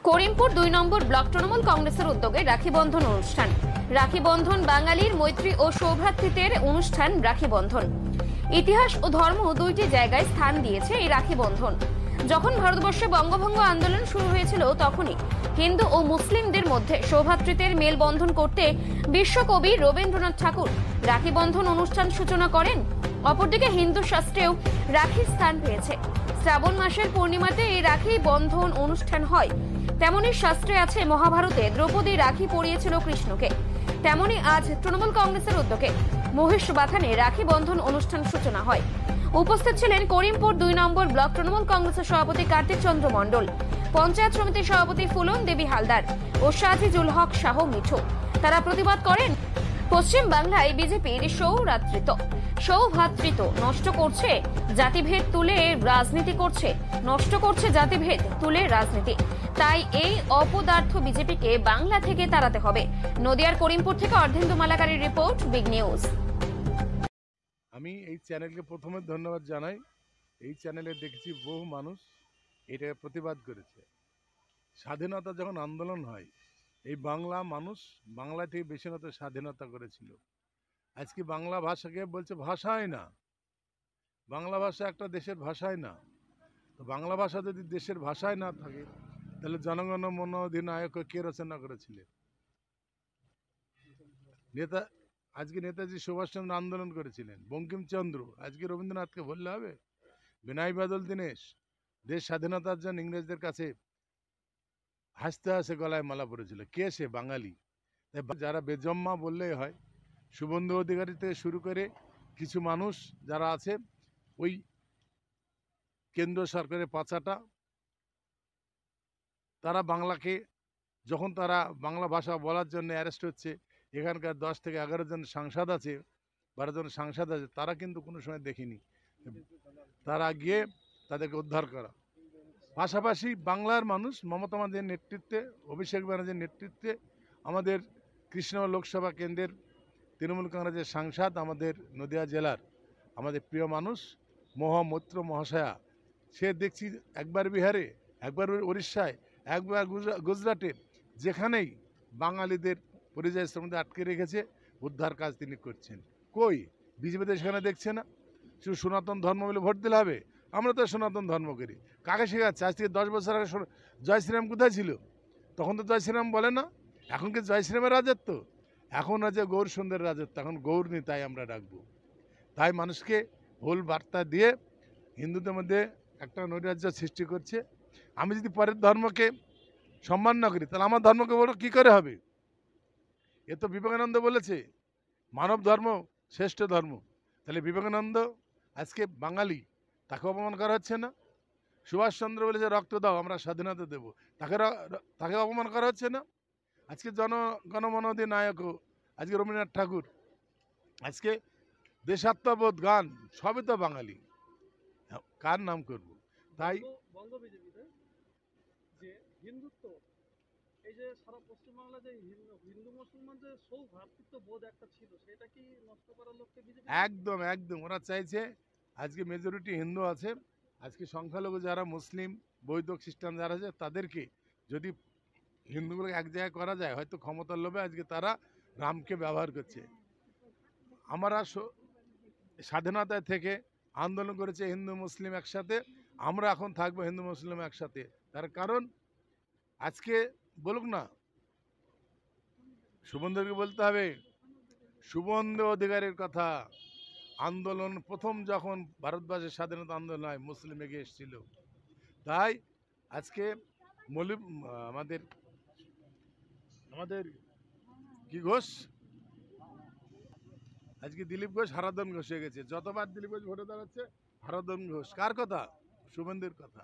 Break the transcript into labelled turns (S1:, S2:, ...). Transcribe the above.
S1: করিমপুর ২ নম্বর block Trinamool কংগ্রেসের উদ্যোগে রাখি বন্ধন অনুষ্ঠান। রাখি বন্ধন বাঙালির মৈত্রী ও সৌভ্রাতৃত্বের অনুষ্ঠান। রাখি বন্ধন ইতিহাস ও ধর্ম দুইটি জায়গায় স্থান দিয়েছে এই রাখি বন্ধন। যখন ভারতবর্ষে বঙ্গভঙ্গ আন্দোলন শুরু হয়েছিল তখনই হিন্দু ও মুসলিমদের মধ্যে সৌভ্রাতৃত্বের মেলবন্ধন করতে বিশ্বকবি রবীন্দ্রনাথ ঠাকুর রাখি বন্ধন অনুষ্ঠান সূচনা করেন। অপরদিকে হিন্দু শাস্ত্রেও রাখির স্থান পেয়েছে। শ্রাবণ মাসের পূর্ণিমাতে এই রাখি বন্ধন অনুষ্ঠান হয়। তেমনি শাস্ত্রে আছে মহাভারতে দ্রৌপদী রাখি পরিয়েছিল কৃষ্ণকে। তেমনি আজ তৃণমূল কংগ্রেসের উদ্যোগে মহিষবাথানে রাখি বন্ধন অনুষ্ঠান সূচনা হয়। উপস্থিত ছিলেন করিমপুর ২ নম্বর ব্লক তৃণমূল কংগ্রেসের সভাপতি কার্তিক চন্দ্র মণ্ডল, পঞ্চায়েত সমিতির সভাপতি ফুলন দেবী হালদার ও সাজিজুল হক শাহ মিঠু। তারা প্রতিবাদ করেন পশ্চিম বাংলায় বিজেপির সৌভ্রাতৃত্ব নষ্ট করছে, জাতিভেদ তুলে রাজনীতি করছে, নষ্ট করছে জাতিভেদ তুলে রাজনীতি। তাই এই অপদার্থ বিজেপিকে বাংলা থেকে তাড়াতে হবে। নদিয়ার করিমপুর থেকে অর্ধেন্দু মালাকারীর রিপোর্ট, বিগ নিউজ।
S2: আমি এই চ্যানেলকে প্রথমে ধন্যবাদ জানাই। এই চ্যানেলে দেখেছি বহু মানুষ এটা প্রতিবাদ করেছে। স্বাধীনতা যখন আন্দোলন হয় এই বাংলা মানুষ বাংলা থেকে বেশি স্বাধীনতা করেছিল। আজকে বাংলা ভাষাকে বলছে ভাষাই না, বাংলা ভাষা একটা দেশের ভাষাই না। তো বাংলা ভাষা যদি দেশের ভাষায় না থাকে তাহলে জনগণ মন অধিনায়ক কে রচনা করেছিলেন? আজকে নেতাজি সুভাষচন্দ্র আন্দোলন করেছিলেন, বঙ্কিমচন্দ্র। আজকে রবীন্দ্রনাথকে বললে হবে? বিনয় বাদল দীনেশ দেশ স্বাধীনতার জন্য ইংরেজদের কাছে হাসতে হাসতে গলায় মালা পড়েছিল। কে সে? বাঙালি। যারা বেজম্মা বললেই হয়। শুভেন্দু অধিকারী থেকে শুরু করে কিছু মানুষ যারা আছে ওই কেন্দ্র সরকারের পাচাটা, তারা বাংলাকে যখন তারা বাংলা ভাষা বলার জন্য অ্যারেস্ট হচ্ছে, এখানকার 10 থেকে 11 জন সাংসদ আছে, 12 জন সাংসদ আছে, তারা কিন্তু কোনো সময় দেখিনি তারা গিয়ে তাদেরকে উদ্ধার করা। পাশাপাশি বাংলার মানুষ মমতা ব্যানার্জির নেতৃত্বে, অভিষেক ব্যানার্জির নেতৃত্বে আমাদের কৃষ্ণনগর লোকসভা কেন্দ্রের তৃণমূল কংগ্রেসের সাংসদ, আমাদের নদিয়া জেলার আমাদের প্রিয় মানুষ মৈত্র মহাশয়া, সে দেখছি একবার বিহারে, একবার উড়িষ্যায়, একবার গুজরাটে, যেখানেই বাঙালিদের পরিযায়ী শ্রমিকদের আটকে রেখেছে উদ্ধার কাজ তিনি করছেন। কই বিজেপিতে সেখানে দেখছে না? শুধু সনাতন ধর্ম বলে ভোট দিলে হবে? আমরা তো সনাতন ধর্ম করি। কাকে শেখাচ্ছে? আজ থেকে 10 বছর আগে জয় শ্রীরাম কোথায় ছিল? তখন তো জয় শ্রীরাম বলে না। এখন কি জয় শ্রীরামের রাজত্ব? এখন আছে গৌর সুন্দরের রাজত্ব। এখন গৌর নিতাই আমরা ডাকবো। তাই মানুষকে ভুল বার্তা দিয়ে হিন্দুদের মধ্যে একটা নৈরাজ্য সৃষ্টি করছে। আমি যদি পরের ধর্মকে সম্মান না করি তাহলে আমার ধর্মকে বড় কী করে হবে? এ তো বিবেকানন্দ বলেছে মানব ধর্ম শ্রেষ্ঠ ধর্ম। তাহলে বিবেকানন্দ আজকে বাঙালি, তাকে অপমান করা হচ্ছে না? সুভাষচন্দ্র বলেছে রক্ত দাও আমরা স্বাধীনতা দেবো, তাকে অপমান করা হচ্ছে না? আজকে গণমন অধিনায়ক আজকে রবীন্দ্রনাথ ঠাকুর, আজকে দেশাত্মবোধ গান সবই তো বাঙালি। কার নাম করব? তাই
S3: হিন্দুত্ব, এই যে সারা পশ্চিমবাংলা যে হিন্দু মুসলমান যে সৌভ্রাতৃত্ব বোধ একটা ছিল, সেটা কি নষ্ট করার লক্ষ্যে বিজেপি?
S2: একদম একদম ওরা চাইছে। আজকে মেজরিটি হিন্দু আছে, আজকে সংখ্যালঘু যারা মুসলিম, বৌদ্ধ, খ্রিস্টান যারা আছে, তাদেরকে যদি হিন্দুগুলোকে এক জায়গায় করা যায়, হয়তো ক্ষমতার লোভে আজকে তারা রামকে ব্যবহার করছে। আমরা স্বাধীনতায় থেকে আন্দোলন করেছে হিন্দু মুসলিম একসাথে, আমরা এখন থাকবো হিন্দু মুসলিম একসাথে। তার কারণ আজকে বলুক না, শুভেন্দুকে বলতে হবে। শুভেন্দু অধিকারীর কথা, আন্দোলন প্রথম যখন ভারতবর্ষের স্বাধীনতা আন্দোলন হয় মুসলিম এগিয়ে এসেছিল। তাই আজকে আমাদের কি ঘোষ, আজকে দিলীপ ঘোষ হারাধন ঘোষ হয়ে গেছে। যতবার দিলীপ ঘোষ ভোটে দাঁড়াচ্ছে হারাধন ঘোষ। কার কথা? শুভেন্দুর কথা।